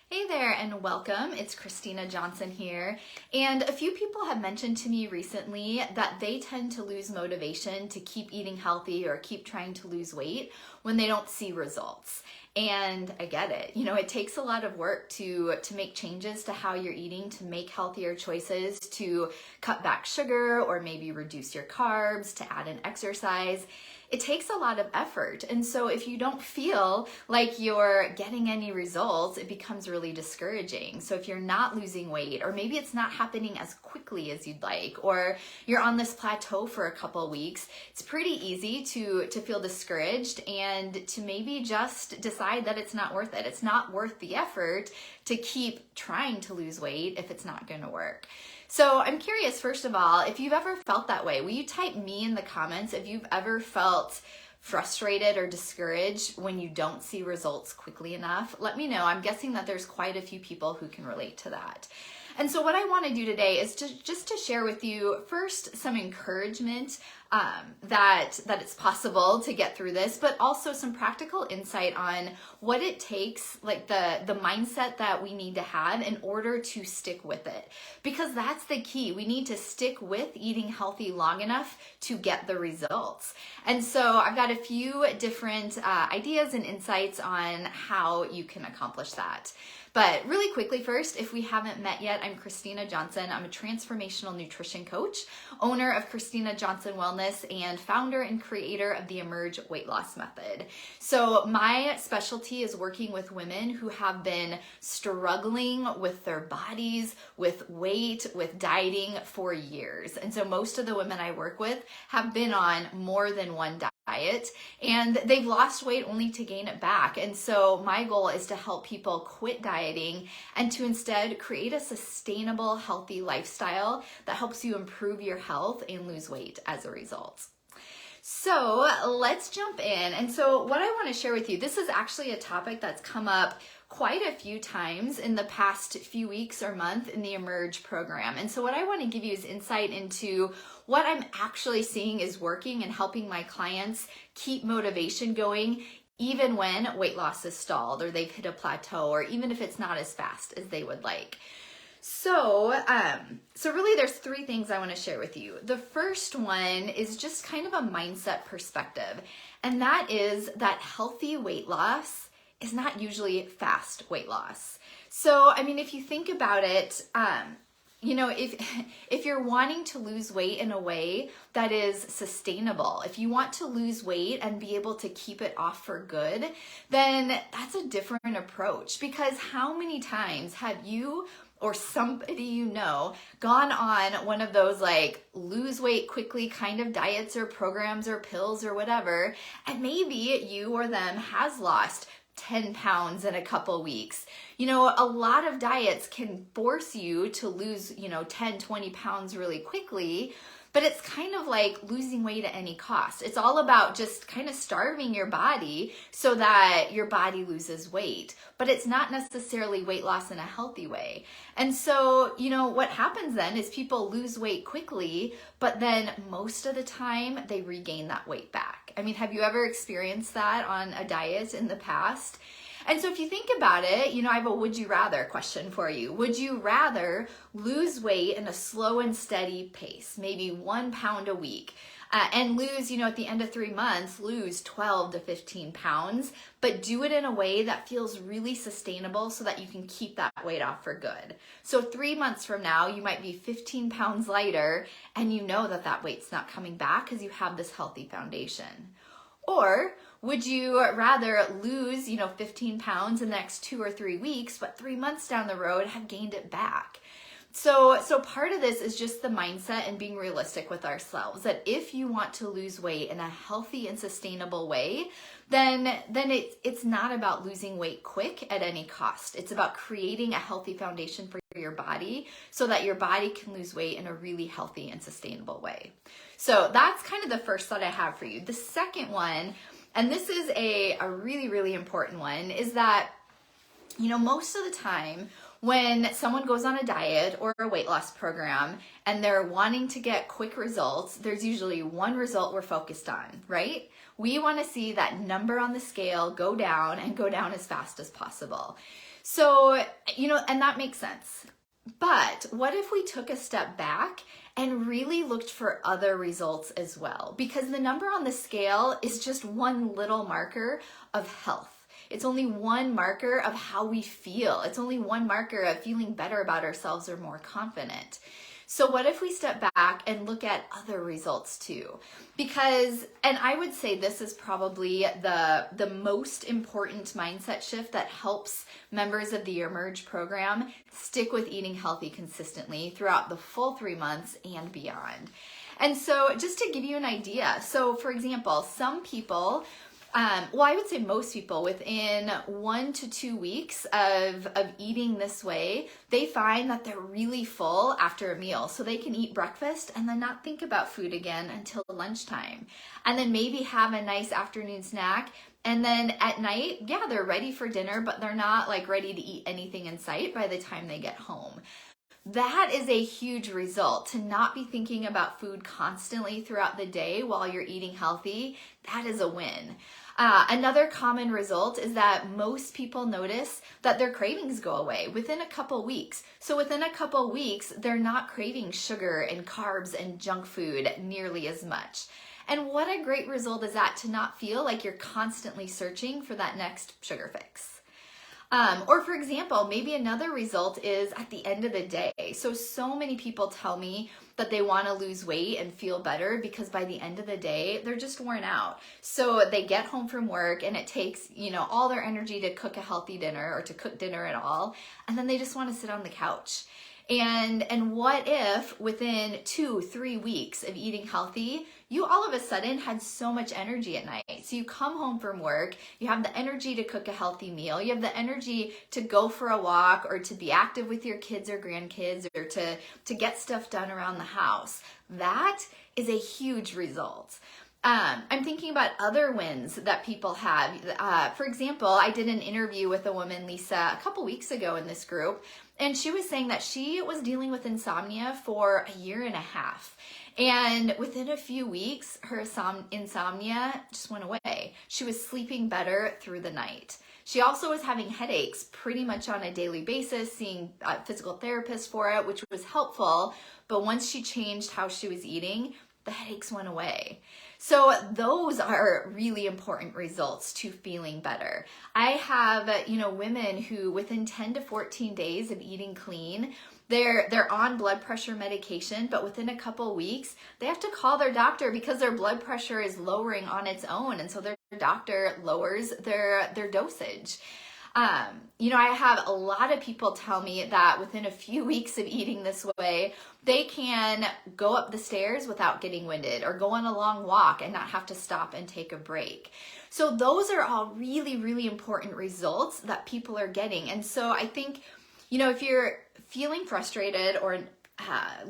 Hey there and welcome. It's Christina Johnson here. And a few people have mentioned to me recently that they tend to lose motivation to keep eating healthy or keep trying to lose weight when they don't see results. And I get it. It takes a lot of work to make changes to how you're eating, to make healthier choices, to cut back sugar or maybe reduce your carbs, to add in exercise. It takes a lot of effort. And so if you don't feel like you're getting any results, it becomes really discouraging. So if you're not losing weight, or maybe it's not happening as quickly as you'd like, or you're on this plateau for a couple of weeks, it's pretty easy to feel discouraged and to maybe just decide that it's not worth it. It's not worth the effort to keep trying to lose weight if it's not going to work. So I'm curious, first of all, if you've ever felt that way. Will you type me in the comments if you've ever felt frustrated or discouraged when you don't see results quickly enough? Let me know. I'm guessing that there's quite a few people who can relate to that. And so what I want to do today is just to share with you first some encouragement that it's possible to get through this, but also some practical insight on what it takes, like the mindset that we need to have in order to stick with it. Because that's the key. We need to stick with eating healthy long enough to get the results. And so I've got a few different ideas and insights on how you can accomplish that. But really quickly first, if we haven't met yet, I'm Christina Johnson. I'm a transformational nutrition coach, owner of Christina Johnson Wellness, and founder and creator of the Emerge Weight Loss Method. So my specialty is working with women who have been struggling with their bodies, with weight, with dieting for years. And so most of the women I work with have been on more than one diet, and they've lost weight only to gain it back. And so my goal is to help people quit dieting and to instead create a sustainable, healthy lifestyle that helps you improve your health and lose weight as a result. So let's jump in. And so what I want to share with you, this is actually a topic that's come up quite a few times in the past few weeks or month in the Emerge program. And so what I want to give you is insight into what I'm actually seeing is working and helping my clients keep motivation going even when weight loss is stalled or they've hit a plateau, or even if it's not as fast as they would like. So really there's three things I want to share with you. The first one is just kind of a mindset perspective, and that is that healthy weight loss is not usually fast weight loss. So, if you think about it, if you're wanting to lose weight in a way that is sustainable, if you want to lose weight and be able to keep it off for good, then that's a different approach. Because how many times have you or somebody you know gone on one of those like lose weight quickly kind of diets or programs or pills or whatever, and maybe you or them has lost 10 pounds in a couple weeks? A lot of diets can force you to lose, 10, 20 pounds really quickly, but it's kind of like losing weight at any cost. It's all about just kind of starving your body so that your body loses weight, but it's not necessarily weight loss in a healthy way. And so, what happens then is people lose weight quickly, but then most of the time they regain that weight back. Have you ever experienced that on a diet in the past? And so if you think about it, I have a would you rather question for you. Would you rather lose weight in a slow and steady pace, maybe 1 pound a week, and lose, at the end of 3 months, lose 12 to 15 pounds, but do it in a way that feels really sustainable so that you can keep that weight off for good? So 3 months from now, you might be 15 pounds lighter, and you know that weight's not coming back because you have this healthy foundation. Or would you rather lose, 15 pounds in the next 2 or 3 weeks, but 3 months down the road have gained it back? So part of this is just the mindset and being realistic with ourselves, that if you want to lose weight in a healthy and sustainable way, then it's not about losing weight quick at any cost. It's about creating a healthy foundation for your body so that your body can lose weight in a really healthy and sustainable way. So that's kind of the first thought I have for you. The second one, and this is a really, really important one, is that, most of the time When someone goes on a diet or a weight loss program and they're wanting to get quick results, there's usually one result we're focused on, right? We want to see that number on the scale go down and go down as fast as possible. So, and that makes sense. But what if we took a step back and really looked for other results as well? Because the number on the scale is just one little marker of health. It's only one marker of how we feel. It's only one marker of feeling better about ourselves or more confident. So what if we step back and look at other results too? Because, and I would say this is probably the most important mindset shift that helps members of the Emerge program stick with eating healthy consistently throughout the full 3 months and beyond. And so just to give you an idea, so for example, some people, I would say most people, within 1 to 2 weeks of eating this way, they find that they're really full after a meal. So they can eat breakfast and then not think about food again until lunchtime. And then maybe have a nice afternoon snack. And then at night, yeah, they're ready for dinner, but they're not like ready to eat anything in sight by the time they get home. That is a huge result, to not be thinking about food constantly throughout the day while you're eating healthy. That is a win. Another common result is that most people notice that their cravings go away within a couple weeks. So within a couple weeks, they're not craving sugar and carbs and junk food nearly as much. And what a great result is that, to not feel like you're constantly searching for that next sugar fix. Or for example, maybe another result is at the end of the day. So many people tell me that they want to lose weight and feel better because by the end of the day, they're just worn out. So they get home from work and it takes, all their energy to cook a healthy dinner or to cook dinner at all. And then they just want to sit on the couch. And what if within 2-3 weeks of eating healthy, you all of a sudden had so much energy at night? So you come home from work, you have the energy to cook a healthy meal, you have the energy to go for a walk or to be active with your kids or grandkids or to get stuff done around the house. That is a huge result. I'm thinking about other wins that people have. For example, I did an interview with a woman, Lisa, a couple weeks ago in this group, and she was saying that she was dealing with insomnia for 1.5 years. And within a few weeks, her insomnia just went away. She was sleeping better through the night. She also was having headaches pretty much on a daily basis, seeing a physical therapist for it, which was helpful. But once she changed how she was eating, the headaches went away. So those are really important results to feeling better. I have, women who within 10 to 14 days of eating clean, they're on blood pressure medication, but within a couple weeks, they have to call their doctor because their blood pressure is lowering on its own. And so their doctor lowers their dosage. I have a lot of people tell me that within a few weeks of eating this way, they can go up the stairs without getting winded or go on a long walk and not have to stop and take a break. So those are all really, really important results that people are getting. And so I think, if you're feeling frustrated or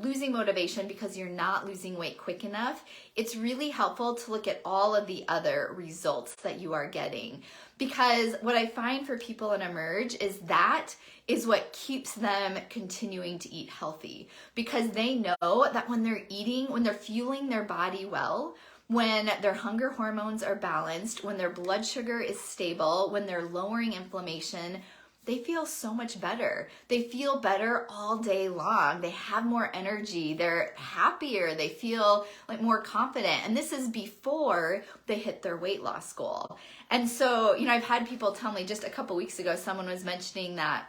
losing motivation because you're not losing weight quick enough, it's really helpful to look at all of the other results that you are getting. Because what I find for people in Emerge is what keeps them continuing to eat healthy. Because they know that when they're eating, when they're fueling their body well, when their hunger hormones are balanced, when their blood sugar is stable, when they're lowering inflammation, they feel so much better. They feel better all day long. They have more energy. They're happier. They feel like more confident. And this is before they hit their weight loss goal. And so, I've had people tell me just a couple weeks ago, someone was mentioning that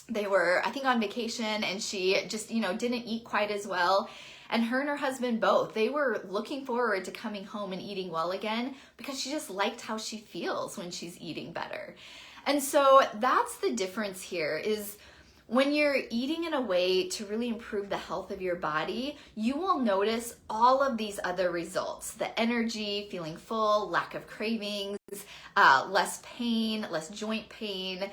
they were, I think, on vacation and she just, didn't eat quite as well. And her and her husband both, they were looking forward to coming home and eating well again because she just liked how she feels when she's eating better. And so that's the difference here, is when you're eating in a way to really improve the health of your body, you will notice all of these other results: the energy, feeling full, lack of cravings, less pain, less joint pain,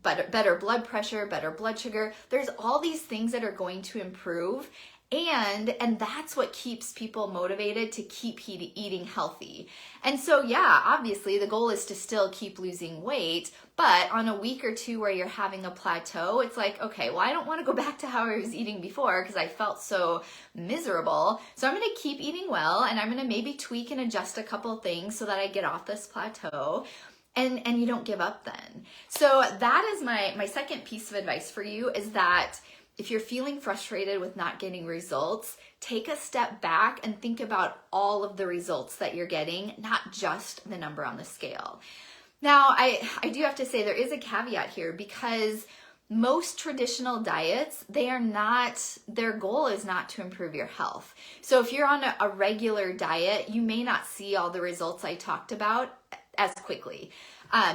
better blood pressure, better blood sugar. There's all these things that are going to improve. And that's what keeps people motivated to keep eating healthy. And so yeah, obviously the goal is to still keep losing weight, but on a week or two where you're having a plateau, it's like, okay, well, I don't want to go back to how I was eating before because I felt so miserable. So I'm going to keep eating well, and I'm going to maybe tweak and adjust a couple things so that I get off this plateau. And you don't give up then. So that is my second piece of advice for you, is that if you're feeling frustrated with not getting results, take a step back and think about all of the results that you're getting, not just the number on the scale. Now, I do have to say there is a caveat here, because most traditional diets, their goal is not to improve your health. So if you're on a regular diet, you may not see all the results I talked about as quickly.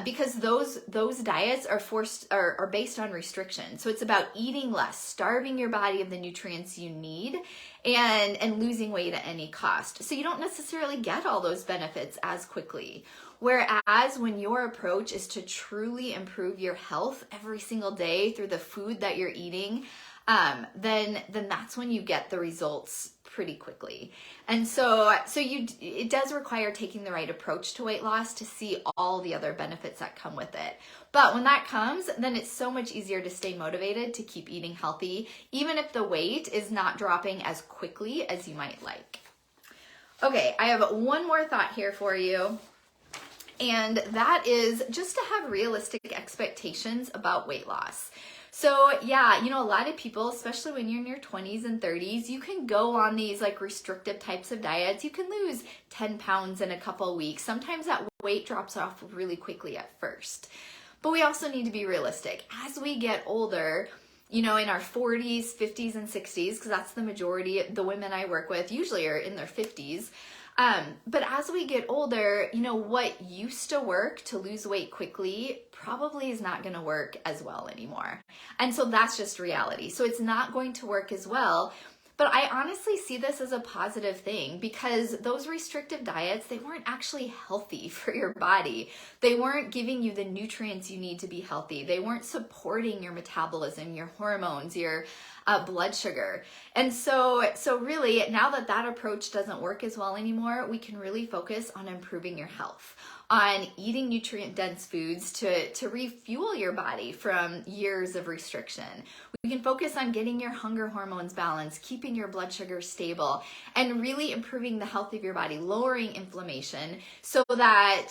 Because those diets are based on restriction. So it's about eating less, starving your body of the nutrients you need, and losing weight at any cost. So you don't necessarily get all those benefits as quickly. Whereas when your approach is to truly improve your health every single day through the food that you're eating, then that's when you get the results pretty quickly. And so it does require taking the right approach to weight loss to see all the other benefits that come with it. But when that comes, then it's so much easier to stay motivated to keep eating healthy, even if the weight is not dropping as quickly as you might like. Okay, I have one more thought here for you. And that is just to have realistic expectations about weight loss. So yeah, a lot of people, especially when you're in your 20s and 30s, you can go on these like restrictive types of diets. You can lose 10 pounds in a couple of weeks. Sometimes that weight drops off really quickly at first. But we also need to be realistic. As we get older, in our 40s, 50s, and 60s, because that's the majority of the women I work with usually are in their 50s. But as we get older, what used to work to lose weight quickly probably is not going to work as well anymore. And so that's just reality. So it's not going to work as well. But I honestly see this as a positive thing, because those restrictive diets, they weren't actually healthy for your body. They weren't giving you the nutrients you need to be healthy. They weren't supporting your metabolism, your hormones, your blood sugar. And so really, now that approach doesn't work as well anymore, we can really focus on improving your health, on eating nutrient-dense foods to refuel your body from years of restriction. We can focus on getting your hunger hormones balanced, keeping your blood sugar stable, and really improving the health of your body, lowering inflammation so that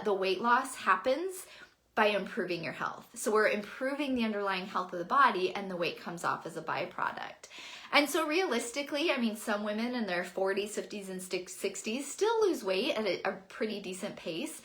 the weight loss happens by improving your health. So we're improving the underlying health of the body, and the weight comes off as a byproduct. And so realistically, some women in their 40s, 50s, and 60s still lose weight at a pretty decent pace.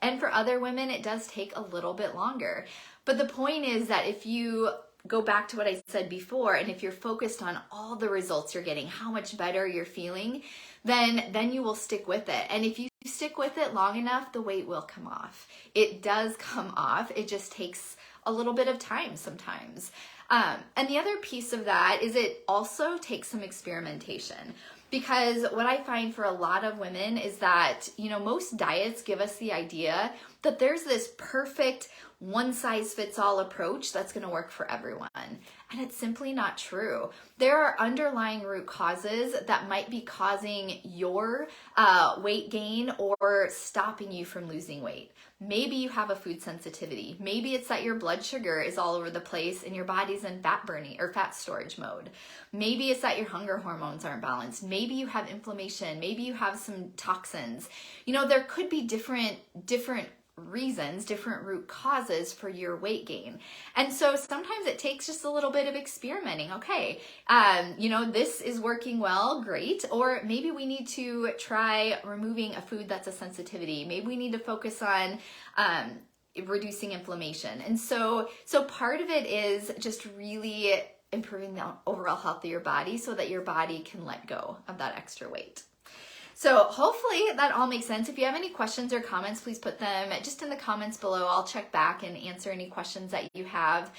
And for other women, it does take a little bit longer. But the point is that if you go back to what I said before, and if you're focused on all the results you're getting, how much better you're feeling, then you will stick with it. And if you stick with it long enough, the weight will come off. It does come off. It just takes a little bit of time sometimes. And the other piece of that is it also takes some experimentation. Because what I find for a lot of women is that, most diets give us the idea that there's this perfect one-size-fits-all approach that's going to work for everyone. And it's simply not true. There are underlying root causes that might be causing your weight gain or stopping you from losing weight. Maybe you have a food sensitivity. Maybe it's that your blood sugar is all over the place and your body's in fat burning or fat storage mode. Maybe it's that your hunger hormones aren't balanced. Maybe you have inflammation. Maybe you have some toxins. There could be different reasons, different root causes for your weight gain. And so sometimes it takes just a little bit of experimenting. Okay, this is working well, great. Or maybe we need to try removing a food that's a sensitivity. Maybe we need to focus on reducing inflammation. And so part of it is just really improving the overall health of your body so that your body can let go of that extra weight. So hopefully that all makes sense. If you have any questions or comments, please put them just in the comments below. I'll check back and answer any questions that you have.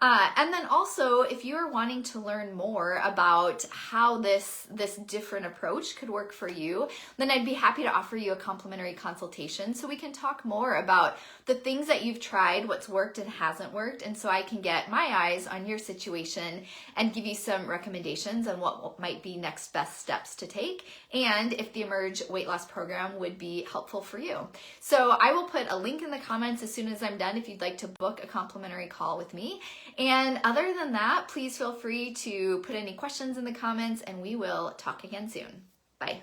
And then also, if you are wanting to learn more about how this different approach could work for you, then I'd be happy to offer you a complimentary consultation so we can talk more about the things that you've tried, what's worked and hasn't worked, and so I can get my eyes on your situation and give you some recommendations on what might be next best steps to take, and if the Emerge weight loss program would be helpful for you. So I will put a link in the comments as soon as I'm done if you'd like to book a complimentary call with me. And other than that, please feel free to put any questions in the comments and we will talk again soon. Bye.